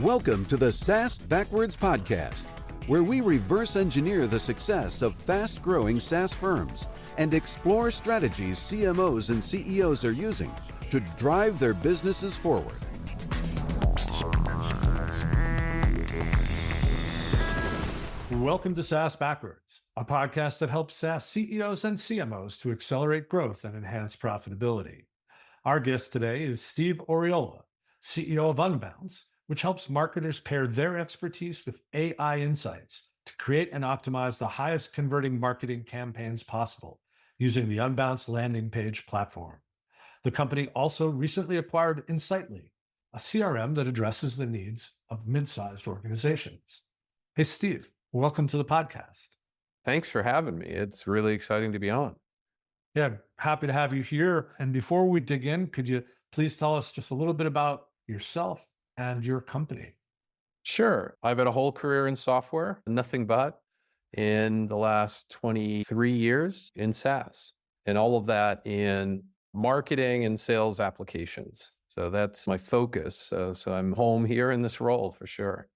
Welcome to the SaaS Backwards Podcast, where we reverse engineer the success of fast-growing SaaS firms and explore strategies CMOs and CEOs are using to drive their businesses forward. Welcome to SaaS Backwards, a podcast that helps SaaS CEOs and CMOs to accelerate growth and enhance profitability. Our guest today is Steve Oriola, CEO of Unbounce, which helps marketers pair their expertise with AI insights to create and optimize the highest converting marketing campaigns possible using the Unbounce landing page platform. The company also recently acquired Insightly, a CRM that addresses the needs of mid-sized organizations. Hey, Steve, welcome to the podcast. Thanks for having me. It's really exciting to be on. Yeah, happy to have you here. And before we dig in, could you please tell us just a little bit about yourself and your company? Sure. I've had a whole career in software, nothing but in the last 23 years in SaaS, and all of that in marketing and sales applications. So that's my focus. So I'm home here in this role for sure.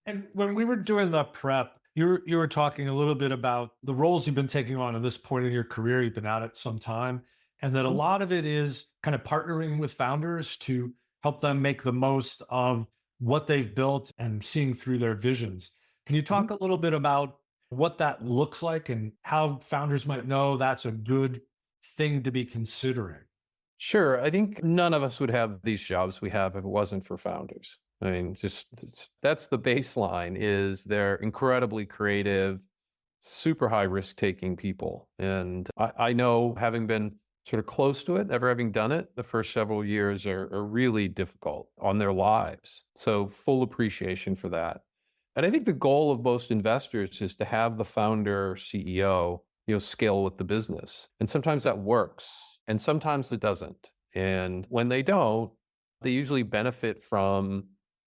And when we were doing the prep, you were talking a little bit about the roles you've been taking on at this point in your career. You've been at it some time, and that a lot of it is kind of partnering with founders to help them make the most of what they've built and seeing through their visions. Can you talk a little bit about what that looks like and how founders might know that's a good thing to be considering? Sure. I think none of us would have these jobs we have if it wasn't for founders. I mean, that's the baseline. Is they're incredibly creative, super high risk-taking people. And I know, having been sort of close to it, never having done it, the first several years are really difficult on their lives. So full appreciation for that. And I think the goal of most investors is to have the founder, CEO, scale with the business. And sometimes that works, and sometimes it doesn't. And when they don't, they usually benefit from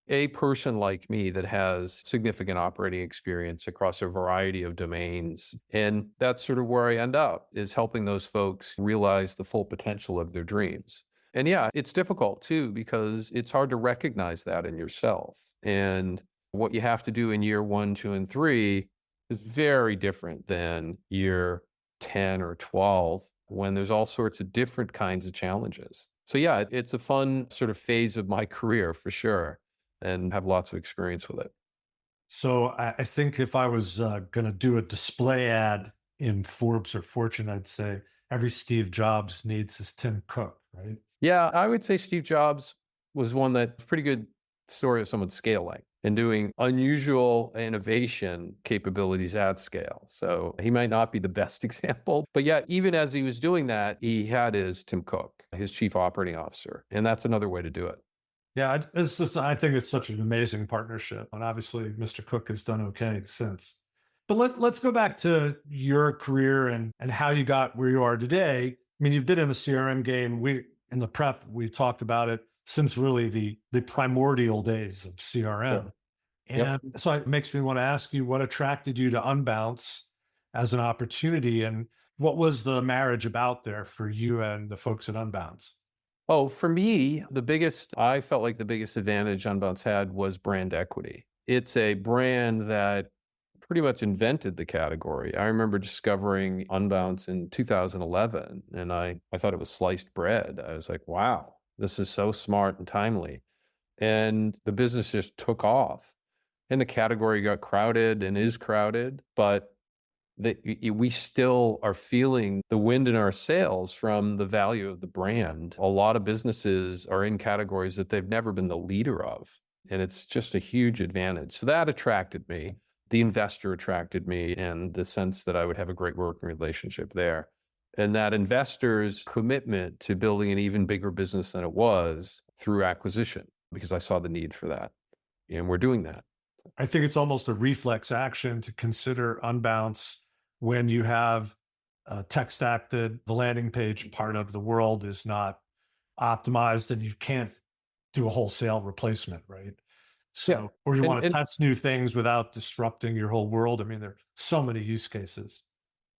a person like me that has significant operating experience across a variety of domains. And that's sort of where I end up, is helping those folks realize the full potential of their dreams. And yeah, it's difficult too, because it's hard to recognize that in yourself. And what you have to do in year 1, 2, and 3 is very different than year 10 or 12, when there's all sorts of different kinds of challenges. So yeah, it's a fun sort of phase of my career for sure, and have lots of experience with it. So I think if I was going to do a display ad in Forbes or Fortune, I'd say every Steve Jobs needs his Tim Cook, right? Yeah, I would say Steve Jobs was one that's pretty good story of someone scaling and doing unusual innovation capabilities at scale. So he might not be the best example, but yeah, even as he was doing that, he had his Tim Cook, his chief operating officer, and that's another way to do it. Yeah, I think it's such an amazing partnership. And obviously, Mr. Cook has done okay since. But let's go back to your career and how you got where you are today. I mean, you've been in the CRM game. In the prep, we talked about it since really the primordial days of CRM. Yeah. And so it makes me want to ask you, what attracted you to Unbounce as an opportunity? And what was the marriage about there for you and the folks at Unbounce? Oh, for me, I felt like the biggest advantage Unbounce had was brand equity. It's a brand that pretty much invented the category. I remember discovering Unbounce in 2011, and I thought it was sliced bread. I was like, wow, this is so smart and timely. And the business just took off. And the category got crowded and is crowded, but we still are feeling the wind in our sails from the value of the brand. A lot of businesses are in categories that they've never been the leader of, and it's just a huge advantage. So that attracted me. The investor attracted me, and the sense that I would have a great working relationship there. And that investor's commitment to building an even bigger business than it was through acquisition, because I saw the need for that. And we're doing that. I think it's almost a reflex action to consider Unbounce when you have a tech stack that the landing page part of the world is not optimized and you can't do a wholesale replacement, right? So, yeah. Or you want to test new things without disrupting your whole world. I mean, there are so many use cases.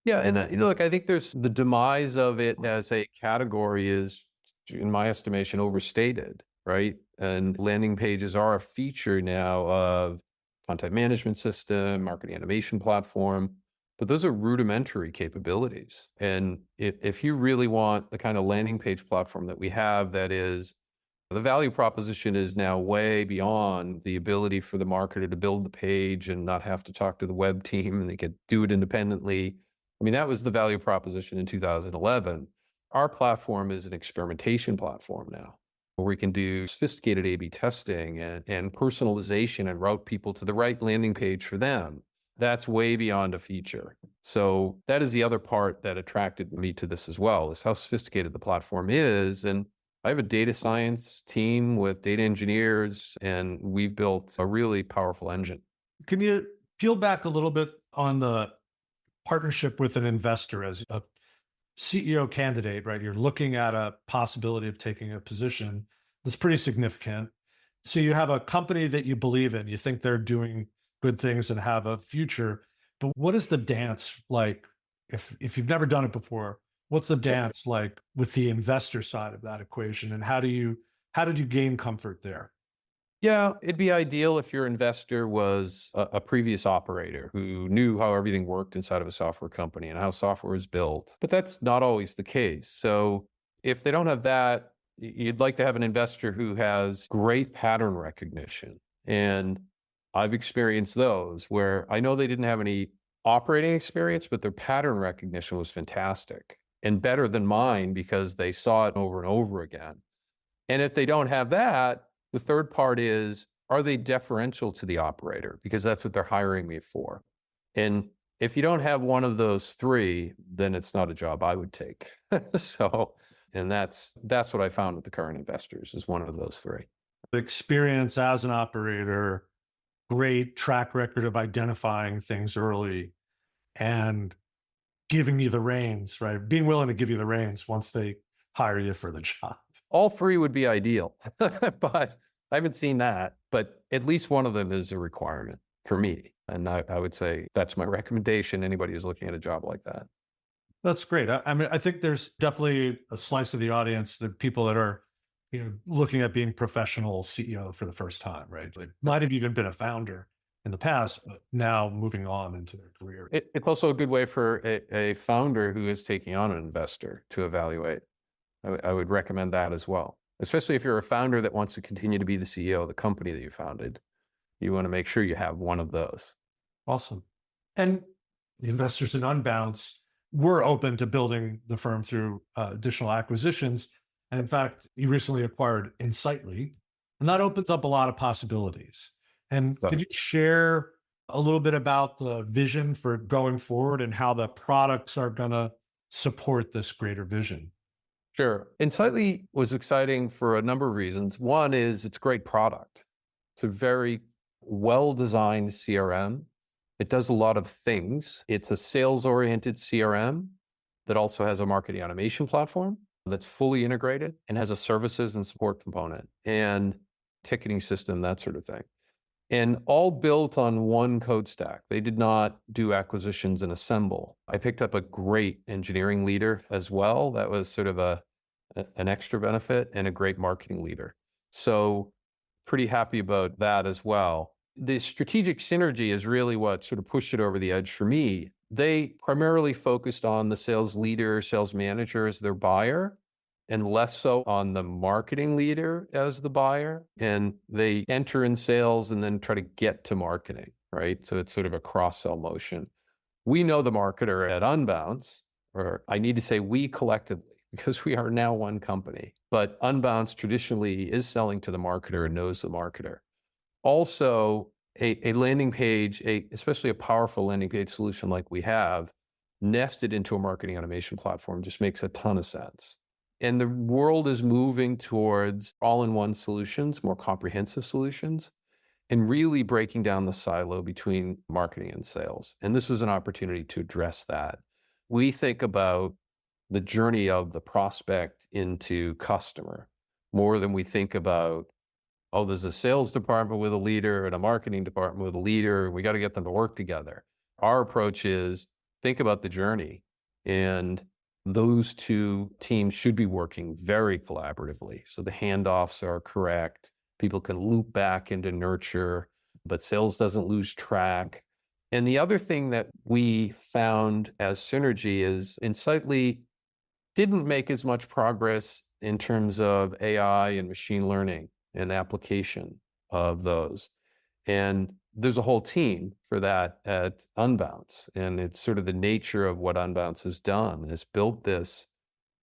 Yeah. And look, I think there's the demise of it as a category is, in my estimation, overstated, right? And landing pages are a feature now of content management system, marketing automation platform, but those are rudimentary capabilities. And if you really want the kind of landing page platform that we have, that is, the value proposition is now way beyond the ability for the marketer to build the page and not have to talk to the web team, and they could do it independently. I mean, that was the value proposition in 2011. Our platform is an experimentation platform now, where we can do sophisticated A/B testing and personalization and route people to the right landing page for them. That's way beyond a feature. So that is the other part that attracted me to this as well, is how sophisticated the platform is. And I have a data science team with data engineers, and we've built a really powerful engine. Can you peel back a little bit on the partnership with an investor as a CEO candidate, right? You're looking at a possibility of taking a position that's pretty significant. So you have a company that you believe in, you think they're doing good things and have a future, but what is the dance like if you've never done it before? What's the dance like with the investor side of that equation, and how did you gain comfort there? Yeah, it'd be ideal if your investor was a previous operator who knew how everything worked inside of a software company and how software is built, but that's not always the case. So if they don't have that, you'd like to have an investor who has great pattern recognition. And I've experienced those where I know they didn't have any operating experience, but their pattern recognition was fantastic and better than mine because they saw it over and over again. And if they don't have that, the third part is, are they deferential to the operator? Because that's what they're hiring me for. And if you don't have one of those three, then it's not a job I would take. So, and that's what I found with the current investors, is one of those three. The experience as an operator, great track record of identifying things early and giving you the reins, right? Being willing to give you the reins once they hire you for the job. All three would be ideal, but I haven't seen that. But at least one of them is a requirement for me. And I would say that's my recommendation. Anybody who's looking at a job like that. That's great. I mean, I think there's definitely a slice of the audience, the people that are, looking at being professional CEO for the first time, right? They might have even been a founder in the past, but now moving on into their career. It's also a good way for a founder who is taking on an investor to evaluate. I would recommend that as well, especially if you're a founder that wants to continue to be the CEO of the company that you founded. You want to make sure you have one of those. Awesome. And the investors in Unbounce were open to building the firm through additional acquisitions. And in fact, you recently acquired Insightly, and that opens up a lot of possibilities. And could you share a little bit about the vision for going forward and how the products are going to support this greater vision? Sure. Insightly was exciting for a number of reasons. One is it's a great product. It's a very well-designed CRM. It does a lot of things. It's a sales-oriented CRM that also has a marketing automation platform that's fully integrated and has a services and support component and ticketing system, that sort of thing. And all built on one code stack. They did not do acquisitions and assemble. I picked up a great engineering leader as well. That was sort of an extra benefit, and a great marketing leader. So pretty happy about that as well. The strategic synergy is really what sort of pushed it over the edge for me. They primarily focused on the sales leader, sales manager as their buyer, and less so on the marketing leader as the buyer. And they enter in sales and then try to get to marketing, right? So it's sort of a cross-sell motion. We know the marketer at Unbounce, or I need to say we collectively, because we are now one company. But Unbounce traditionally is selling to the marketer and knows the marketer. Also, a landing page, especially a powerful landing page solution like we have, nested into a marketing automation platform just makes a ton of sense. And the world is moving towards all-in-one solutions, more comprehensive solutions, and really breaking down the silo between marketing and sales. And this was an opportunity to address that. We think about the journey of the prospect into customer more than we think about, oh, there's a sales department with a leader and a marketing department with a leader, and we got to get them to work together. Our approach is think about the journey, and those two teams should be working very collaboratively. So the handoffs are correct. People can loop back into nurture, but sales doesn't lose track. And the other thing that we found as synergy is Insightly didn't make as much progress in terms of AI and machine learning and application of those. And there's a whole team for that at Unbounce. And it's sort of the nature of what Unbounce has done, is built this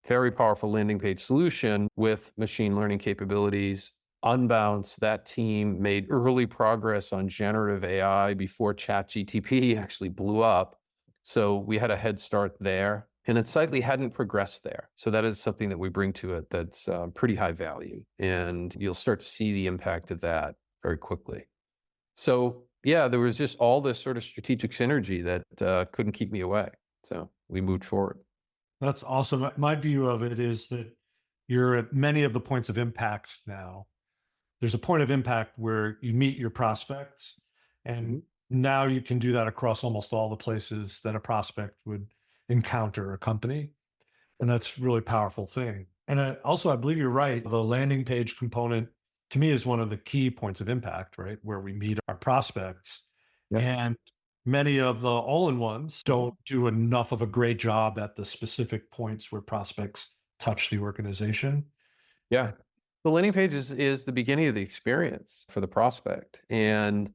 very powerful landing page solution with machine learning capabilities. Unbounce, that team made early progress on generative AI before ChatGPT actually blew up. So we had a head start there. And Insightly hadn't progressed there. So that is something that we bring to it that's pretty high value. And you'll start to see the impact of that very quickly. So yeah, there was just all this sort of strategic synergy that couldn't keep me away. So we moved forward. That's awesome. My view of it is that you're at many of the points of impact now. There's a point of impact where you meet your prospects, and now you can do that across almost all the places that a prospect would encounter a company. And that's a really powerful thing. And I believe you're right. The landing page component to me is one of the key points of impact, right? Where we meet our prospects. Yeah. And many of the all-in-ones don't do enough of a great job at the specific points where prospects touch the organization. Yeah. The landing page is the beginning of the experience for the prospect. And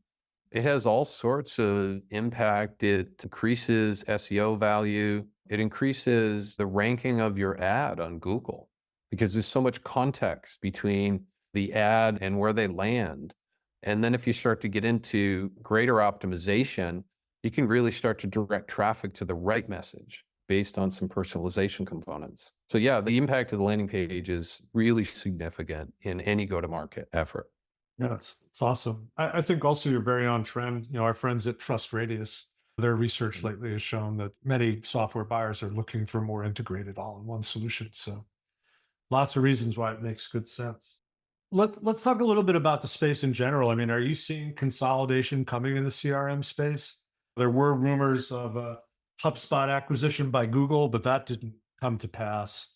it has all sorts of impact. It increases SEO value. It increases the ranking of your ad on Google because there's so much context between the ad and where they land. And then if you start to get into greater optimization, you can really start to direct traffic to the right message based on some personalization components. So yeah, the impact of the landing page is really significant in any go-to-market effort. Yeah, it's awesome. I think also you're very on trend. Our friends at Trust Radius, their research lately has shown that many software buyers are looking for more integrated all-in-one solutions. So lots of reasons why it makes good sense. Let's talk a little bit about the space in general. I mean, are you seeing consolidation coming in the CRM space? There were rumors of a HubSpot acquisition by Google, but that didn't come to pass.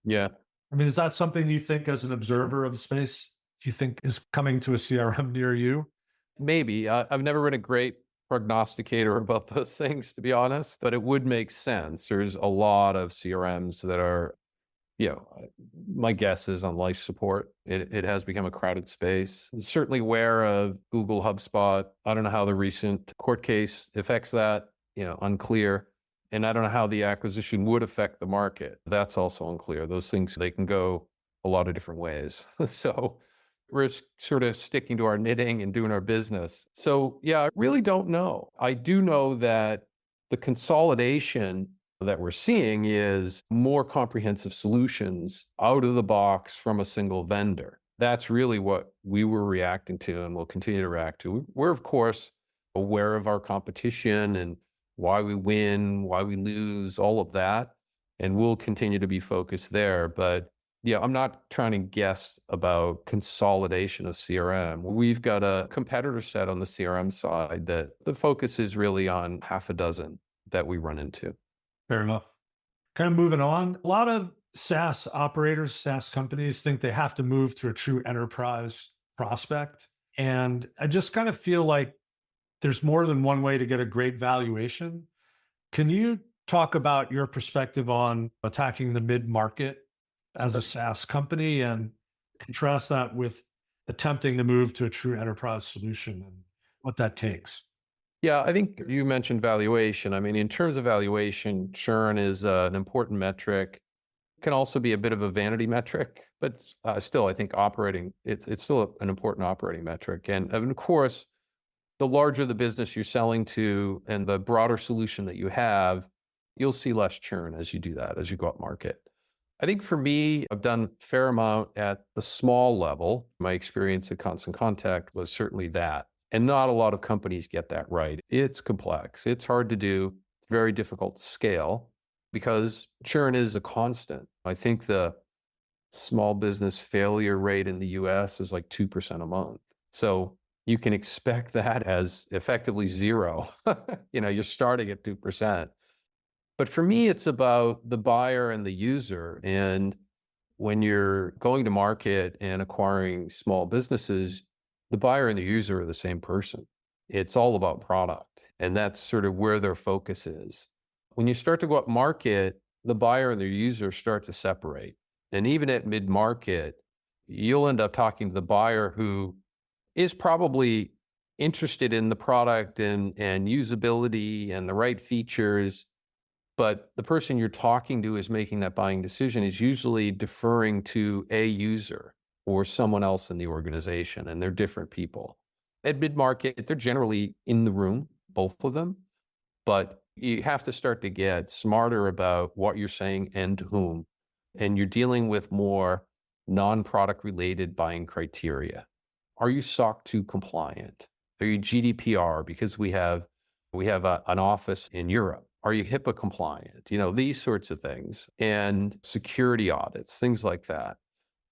Yeah. I mean, is that something you think, as an observer of the space, you think is coming to a CRM near you? Maybe. I've never been a great prognosticator about those things, to be honest, but it would make sense. There's a lot of CRMs that are, my guess is on life support. It has become a crowded space. I'm certainly aware of Google HubSpot. I don't know how the recent court case affects that, unclear. And I don't know how the acquisition would affect the market. That's also unclear. Those things, they can go a lot of different ways. So we're sort of sticking to our knitting and doing our business. So yeah, I really don't know. I do know that the consolidation that we're seeing is more comprehensive solutions out of the box from a single vendor. That's really what we were reacting to and will continue to react to. We're, of course, aware of our competition and why we win, why we lose, all of that. And we'll continue to be focused there. But yeah, I'm not trying to guess about consolidation of CRM. We've got a competitor set on the CRM side that the focus is really on half a dozen that we run into. Fair enough. Kind of moving on. A lot of SaaS operators, SaaS companies think they have to move to a true enterprise prospect. And I just kind of feel like there's more than one way to get a great valuation. Can you talk about your perspective on attacking the mid-market as a SaaS company and contrast that with attempting to move to a true enterprise solution and what that takes? Yeah, I think you mentioned valuation. I mean, in terms of valuation, churn is an important metric. It can also be a bit of a vanity metric, but still, I think it's still an important operating metric. And of course, the larger the business you're selling to and the broader solution that you have, you'll see less churn as you do that, as you go up market. I think for me, I've done a fair amount at the small level. My experience at Constant Contact was certainly that. And not a lot of companies get that right. It's complex. It's hard to do. It's very difficult to scale because churn is a constant. I think the small business failure rate in the US is like 2% a month. So you can expect that as effectively zero. You're starting at 2%. But for me, it's about the buyer and the user. And when you're going to market and acquiring small businesses, the buyer and the user are the same person. It's all about product. And that's sort of where their focus is. When you start to go up market, the buyer and the user start to separate. And even at mid-market, you'll end up talking to the buyer who is probably interested in the product and usability and the right features. But the person you're talking to is making that buying decision is usually deferring to a user or someone else in the organization, and they're different people. At mid-market, they're generally in the room, both of them, but you have to start to get smarter about what you're saying and to whom, and you're dealing with more non-product related buying criteria. Are you SOC 2 compliant? Are you GDPR? Because we have an office in Europe. Are you HIPAA compliant? These sorts of things, and security audits, things like that.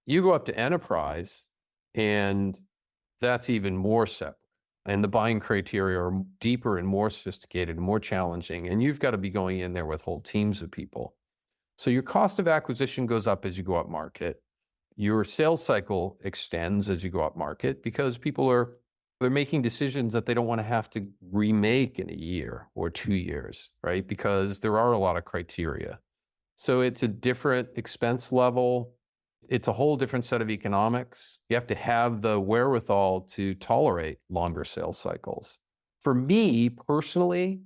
You go up to enterprise, and that's even more separate. And the buying criteria are deeper and more sophisticated and more challenging. And you've got to be going in there with whole teams of people. So your cost of acquisition goes up as you go up market. Your sales cycle extends as you go up market because they're making decisions that they don't want to have to remake in a year or 2 years, right? Because there are a lot of criteria. So it's a different expense level. It's a whole different set of economics. You have to have the wherewithal to tolerate longer sales cycles. For me personally,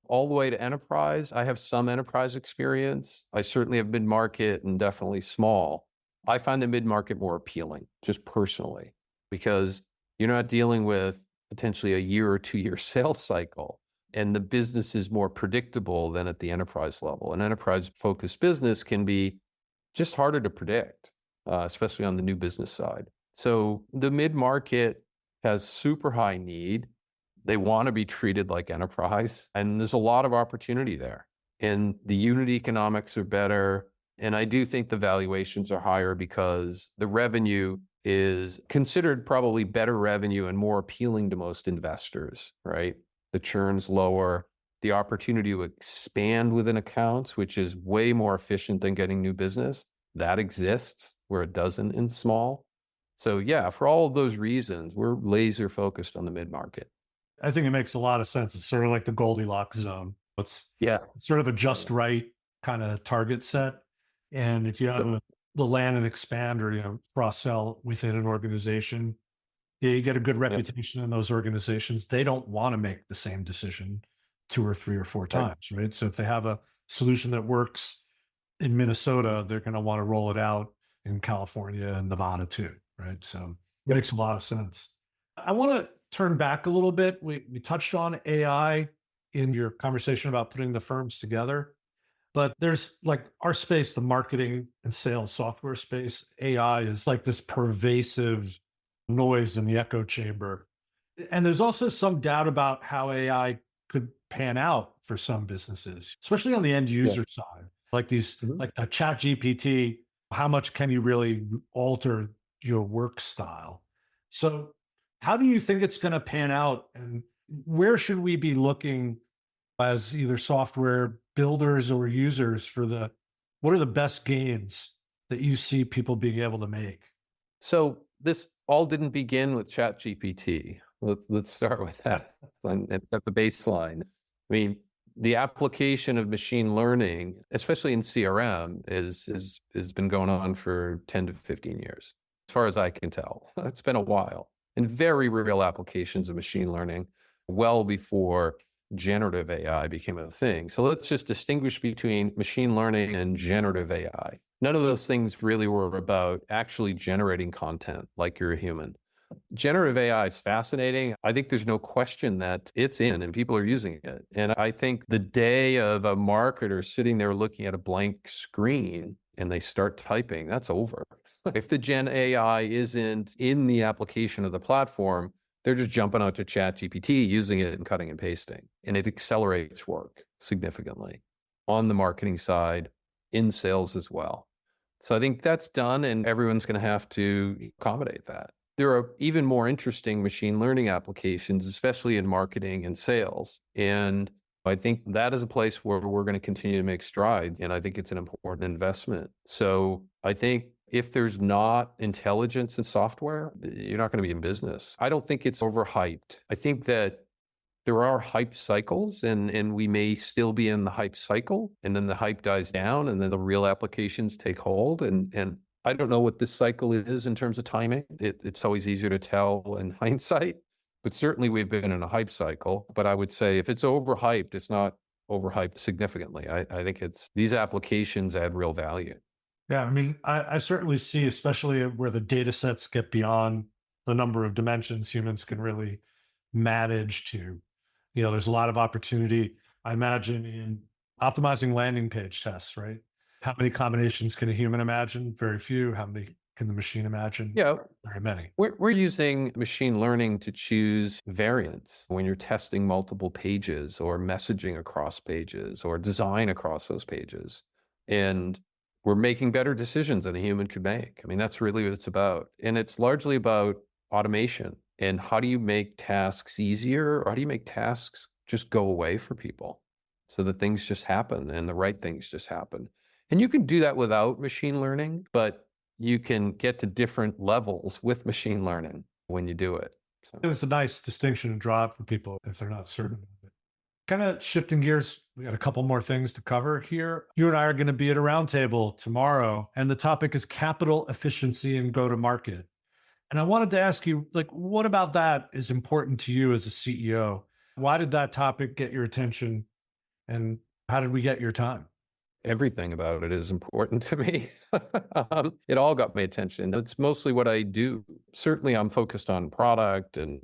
all the way to enterprise, I have some enterprise experience. I certainly have mid-market and definitely small. I find the mid-market more appealing, just personally, because you're not dealing with potentially a year or 2 year sales cycle, and the business is more predictable than at the enterprise level. An enterprise-focused business can be just harder to predict, especially on the new business side. So the mid-market has super high need. They want to be treated like enterprise, and there's a lot of opportunity there. And the unit economics are better. And I do think the valuations are higher because the revenue is considered probably better revenue and more appealing to most investors, right? The churn's lower, the opportunity to expand within accounts, which is way more efficient than getting new business, that exists where it doesn't in small. So yeah, for all of those reasons, we're laser focused on the mid-market. I think it makes a lot of sense. It's sort of like the Goldilocks zone. It's sort of a just right kind of target set. And if you have the land and expand or cross-sell within an organization, you get a good reputation in those organizations. They don't want to make the same decision 2 or 3 or 4 times, right? So if they have a solution that works in Minnesota, they're going to want to roll it out in California and Nevada too, right? So it makes a lot of sense. I want to turn back a little bit. We touched on AI in your conversation about putting the firms together. But there's like our space, the marketing and sales software space, AI is like this pervasive noise in the echo chamber. And there's also some doubt about how AI could pan out for some businesses, especially on the end user side. Like like a chat GPT, how much can you really alter your work style? So how do you think it's going to pan out, and where should we be looking as either software builders or users for what are the best gains that you see people being able to make? So this all didn't begin with ChatGPT. Let's start with that and set the baseline. I mean, the application of machine learning, especially in CRM, has been going on for 10 to 15 years, as far as I can tell. It's been a while, and very real applications of machine learning well before generative AI became a thing. So let's just distinguish between machine learning and generative AI. None of those things really were about actually generating content like you're a human. Generative AI is fascinating. I think there's no question that it's in and people are using it. And I think the day of a marketer sitting there looking at a blank screen and they start typing, that's over. If the Gen AI isn't in the application of the platform, they're just jumping out to ChatGPT, using it and cutting and pasting. And it accelerates work significantly on the marketing side, in sales as well. So I think that's done, and everyone's going to have to accommodate that. There are even more interesting machine learning applications, especially in marketing and sales. And I think that is a place where we're going to continue to make strides. And I think it's an important investment. So I think if there's not intelligence in software, you're not going to be in business. I don't think it's overhyped. I think that there are hype cycles and we may still be in the hype cycle, and then the hype dies down and then the real applications take hold. And I don't know what this cycle is in terms of timing. It's always easier to tell in hindsight, but certainly we've been in a hype cycle. But I would say if it's overhyped, it's not overhyped significantly. I think these applications add real value. Yeah, I mean, I certainly see, especially where the data sets get beyond the number of dimensions humans can really manage to, there's a lot of opportunity, I imagine, in optimizing landing page tests, right? How many combinations can a human imagine? Very few. How many can the machine imagine? Yeah, very many. We're using machine learning to choose variants when you're testing multiple pages or messaging across pages or design across those pages. And we're making better decisions than a human could make. I mean, that's really what it's about. And it's largely about automation. And how do you make tasks easier? Or how do you make tasks just go away for people so that things just happen and the right things just happen? And you can do that without machine learning, but you can get to different levels with machine learning when you do it. So. It's a nice distinction to draw up for people if they're not certain of it. Kind of shifting gears, we got a couple more things to cover here. You and I are going to be at a roundtable tomorrow, and the topic is capital efficiency and go-to-market. And I wanted to ask you, what about that is important to you as a CEO? Why did that topic get your attention, and how did we get your time? Everything about it is important to me. It all got my attention. It's mostly what I do. Certainly I'm focused on product and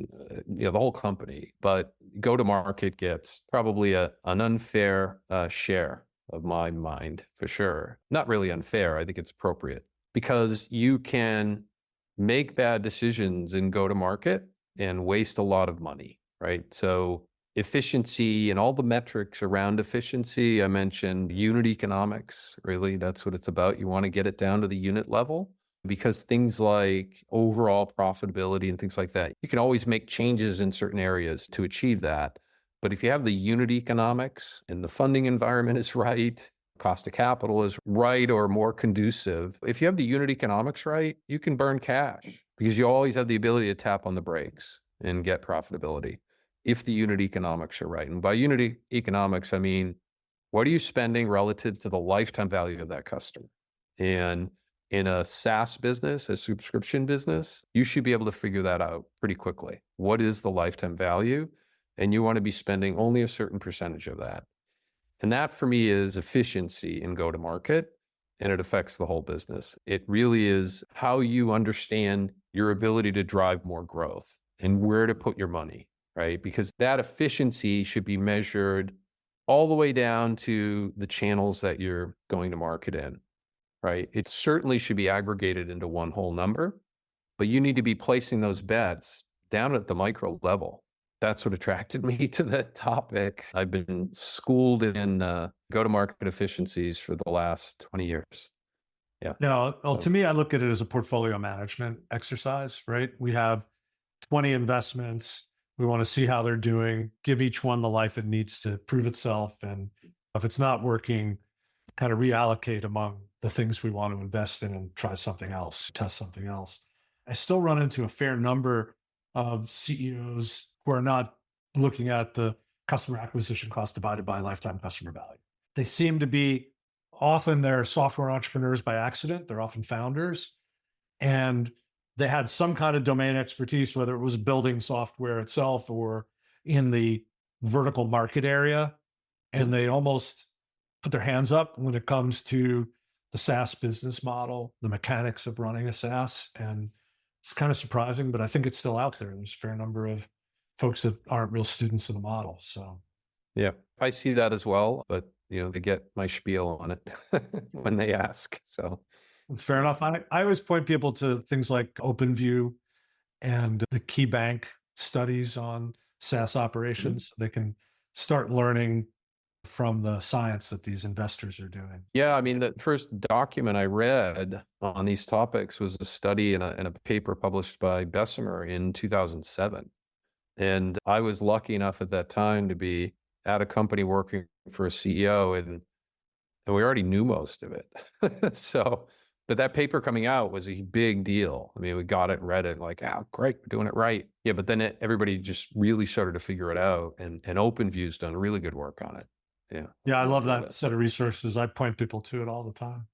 the whole company, but go-to-market gets probably an unfair share of my mind, for sure. Not really unfair. I think it's appropriate because you can make bad decisions in go-to-market and waste a lot of money, right? So efficiency and all the metrics around efficiency, I mentioned unit economics, really, that's what it's about. You want to get it down to the unit level because things like overall profitability and things like that, you can always make changes in certain areas to achieve that. But if you have the unit economics and the funding environment is right, cost of capital is right or more conducive, if you have the unit economics right, you can burn cash because you always have the ability to tap on the brakes and get profitability if the unit economics are right. And by unit economics, I mean, what are you spending relative to the lifetime value of that customer? And in a SaaS business, a subscription business, you should be able to figure that out pretty quickly. What is the lifetime value? And you want to be spending only a certain percentage of that. And that for me is efficiency in go-to-market, and it affects the whole business. It really is how you understand your ability to drive more growth and where to put your money, right? Because that efficiency should be measured all the way down to the channels that you're going to market in, right? It certainly should be aggregated into one whole number, but you need to be placing those bets down at the micro level. That's what attracted me to the topic. I've been schooled in go-to-market efficiencies for the last 20 years. Yeah. No, well, to me, I look at it as a portfolio management exercise, right? We have 20 investments. We want to see how they're doing, give each one the life it needs to prove itself. And if it's not working, kind of reallocate among the things we want to invest in and try something else, test something else. I still run into a fair number of CEOs who are not looking at the customer acquisition cost divided by lifetime customer value. They seem to be often they're software entrepreneurs by accident. They're often founders. And they had some kind of domain expertise, whether it was building software itself or in the vertical market area. And they almost put their hands up when it comes to the SaaS business model, the mechanics of running a SaaS. And it's kind of surprising, but I think it's still out there. There's a fair number of folks that aren't real students of the model. So, yeah, I see that as well, but they get my spiel on it when they ask. So it's fair enough. I always point people to things like OpenView and the KeyBank studies on SaaS operations. They can start learning from the science that these investors are doing. Yeah, I mean, the first document I read on these topics was a study in a paper published by Bessemer in 2007. And I was lucky enough at that time to be at a company working for a CEO, and we already knew most of it. So But that paper coming out was a big deal. I mean, we got it and read it like, oh, great, we're doing it right. Yeah, but then everybody just really started to figure it out. And OpenView's done really good work on it. Yeah. Yeah, I love that set of resources. I point people to it all the time.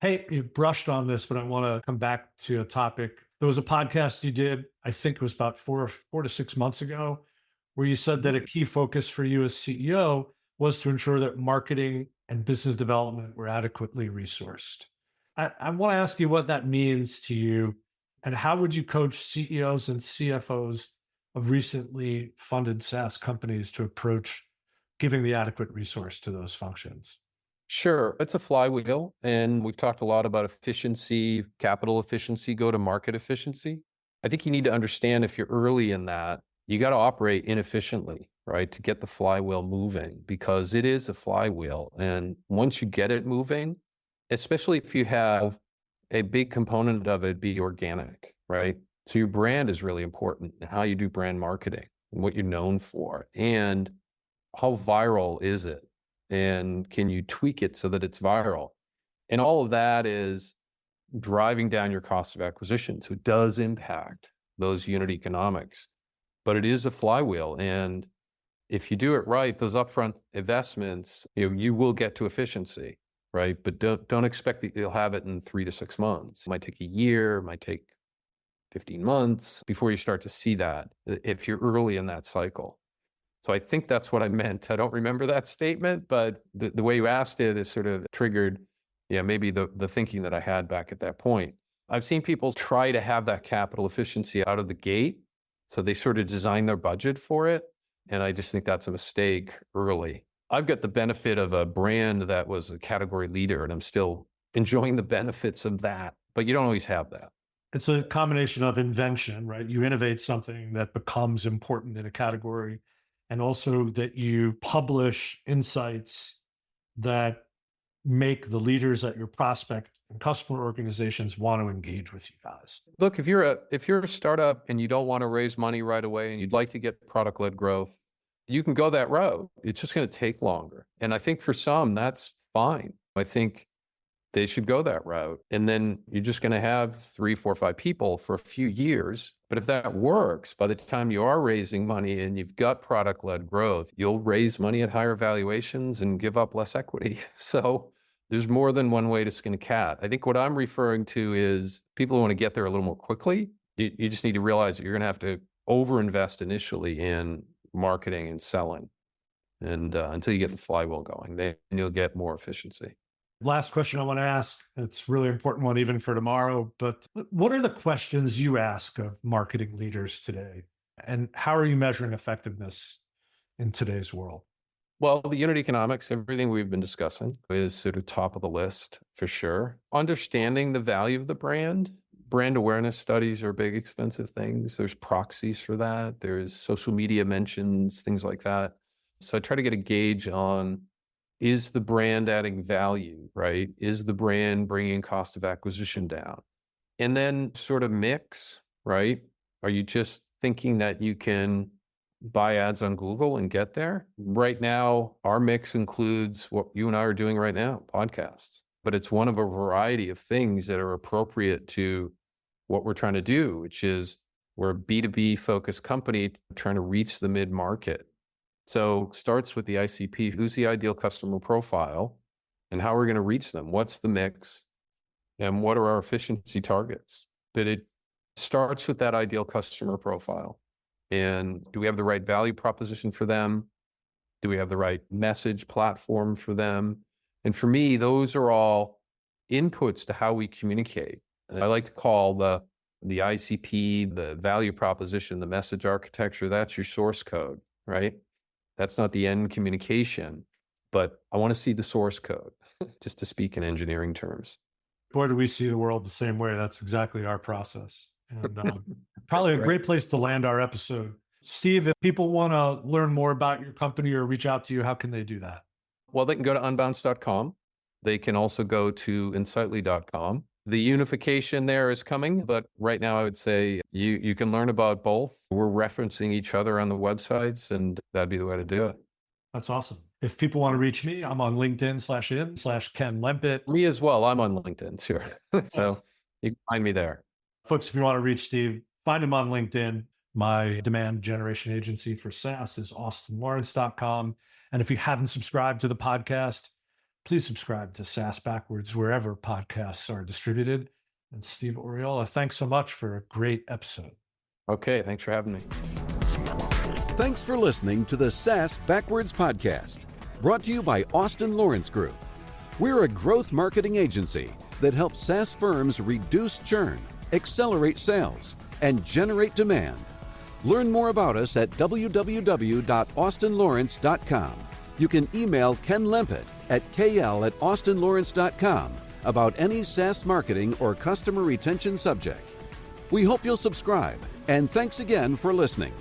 Hey, you brushed on this, but I want to come back to a topic. There was a podcast you did, I think it was about 4 to 6 months ago, where you said that a key focus for you as CEO was to ensure that marketing and business development were adequately resourced. I want to ask you what that means to you, and how would you coach CEOs and CFOs of recently funded SaaS companies to approach giving the adequate resource to those functions? Sure. It's a flywheel. And we've talked a lot about efficiency, capital efficiency, go-to-market efficiency. I think you need to understand if you're early in that, you got to operate inefficiently, right, to get the flywheel moving, because it is a flywheel. And once you get it moving, especially if you have a big component of it be organic, right? So your brand is really important, and how you do brand marketing and what you're known for, and how viral is it? And can you tweak it so that it's viral? And all of that is driving down your cost of acquisition. So it does impact those unit economics, but it is a flywheel. And if you do it right, those upfront investments, you will get to efficiency, right? But don't expect that you'll have it in 3 to 6 months. It might take a year, it might take 15 months before you start to see that if you're early in that cycle. So I think that's what I meant. I don't remember that statement, but the way you asked it is sort of triggered, maybe the thinking that I had back at that point. I've seen people try to have that capital efficiency out of the gate. So they sort of design their budget for it. And I just think that's a mistake early. I've got the benefit of a brand that was a category leader, and I'm still enjoying the benefits of that, but you don't always have that. It's a combination of invention, right? You innovate something that becomes important in a category, and also that you publish insights that make the leaders at your prospect and customer organizations want to engage with you guys. Look, if you're a startup and you don't want to raise money right away and you'd like to get product-led growth, you can go that route. It's just going to take longer. And I think for some, that's fine. I think they should go that route. And then you're just going to have 3, 4, 5 people for a few years. But if that works, by the time you are raising money and you've got product-led growth, you'll raise money at higher valuations and give up less equity. So there's more than one way to skin a cat. I think what I'm referring to is people who want to get there a little more quickly. You just need to realize that you're going to have to overinvest initially in marketing and selling, and until you get the flywheel going, then you'll get more efficiency. Last question I want to ask, it's a really important one even for tomorrow, but what are the questions you ask of marketing leaders today? And how are you measuring effectiveness in today's world? Well, the unit economics, everything we've been discussing is sort of top of the list for sure. Understanding the value of the brand awareness studies are big, expensive things. There's proxies for that. There's social media mentions, things like that. So I try to get a gauge on, is the brand adding value, right? Is the brand bringing cost of acquisition down? And then sort of mix, right? Are you just thinking that you can buy ads on Google and get there? Right now, our mix includes what you and I are doing right now, podcasts. But it's one of a variety of things that are appropriate to what we're trying to do, which is we're a B2B focused company trying to reach the mid-market. So it starts with the ICP. Who's the ideal customer profile and how we're going to reach them? What's the mix and what are our efficiency targets? But it starts with that ideal customer profile. And do we have the right value proposition for them? Do we have the right message platform for them? And for me, those are all inputs to how we communicate. And I like to call the ICP, the value proposition, the message architecture, that's your source code, right? That's not the end communication, but I want to see the source code, just to speak in engineering terms. Boy, do we see the world the same way. That's exactly our process. And probably a great place to land our episode. Steve, if people want to learn more about your company or reach out to you, how can they do that? Well, they can go to unbounce.com. They can also go to insightly.com. The unification there is coming, but right now I would say you can learn about both. We're referencing each other on the websites, and that'd be the way to do it. That's awesome. If people want to reach me, I'm on LinkedIn/in/Ken Lempit. Me as well. I'm on LinkedIn, sure. So you can find me there. Folks, if you want to reach Steve, find him on LinkedIn. My demand generation agency for SaaS is austinlawrence.com. And if you haven't subscribed to the podcast, please subscribe to SaaS Backwards wherever podcasts are distributed. And Steve Oriola, thanks so much for a great episode. Okay, thanks for having me. Thanks for listening to the SaaS Backwards podcast, brought to you by Austin Lawrence Group. We're a growth marketing agency that helps SaaS firms reduce churn, accelerate sales, and generate demand. Learn more about us at www.austinlawrence.com. You can email Ken Lempit at kl@austinlawrence.com about any SaaS marketing or customer retention subject. We hope you'll subscribe, and thanks again for listening.